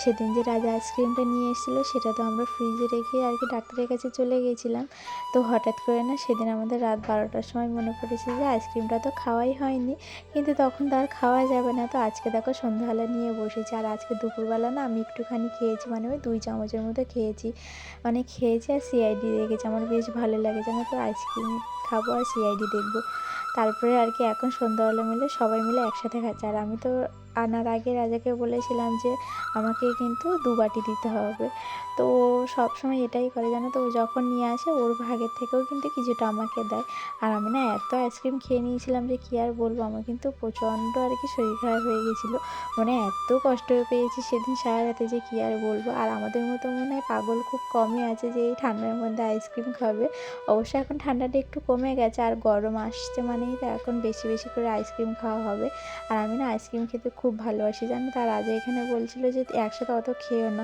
সেদিন যে রাজা আইসক্রিমটা নিয়ে এসেছিলো সেটা তো আমরা ফ্রিজে রেখে আর কি ডাক্তারের কাছে চলে গিয়েছিলাম। তো হঠাৎ করে না সেদিন আমাদের রাত 12টার সময় মনে পড়েছে যে আইসক্রিমটা তো খাওয়াই হয়নি, কিন্তু তখন তো আর খাওয়া যাবে না। তো আজকে দেখো সন্ধ্যাবেলা নিয়ে বসেছি, আর আজকে দুপুরবেলা না আমি একটুখানি খেয়েছি, মানে ওই 2 চামচের মতো খেয়েছি। মানে খেয়েছি আর সিআইডি দেখেছি, আমার বেশ ভালো লাগে জানো তো, আইসক্রিম খাবো আর সিআইডি দেখবো। তারপরে আর কি এখন সন্ধ্যাবেলা মিলে সবাই মিলে একসাথে খাচ্ছে। আর আমি তো আনার আগে রাজাকে বলেছিলাম যে আমাকে কিন্তু 2 বাটি দিতে হবে। তো ও সবসময় এটাই করে জানো তো, ও যখন নিয়ে আসে ওর ভাগের থেকেও কিন্তু কিছুটা আমাকে দেয়। আর আমি না এত আইসক্রিম খেয়ে নিয়েছিলাম যে কী আর বলবো, আমার কিন্তু প্রচণ্ড আর কি শরীর খারাপ হয়ে গেছিলো। মানে এত কষ্ট পেয়েছি সেদিন সারা রাতে যে কী আর বলবো। আর আমাদের মতো মনে হয় পাগল খুব কমই আছে যে এই ঠান্ডার মধ্যে আইসক্রিম খাবে। অবশ্য এখন ঠান্ডাটা একটু কমে গেছে, আর গরম আসছে মানেই তো এখন বেশি বেশি করে আইসক্রিম খাওয়া হবে। আর আমি না আইসক্রিম খেতে খুব ভালোবাসি জানো তো, আর রাজা এখানে বলছিল যে একসাথে অত খেও না।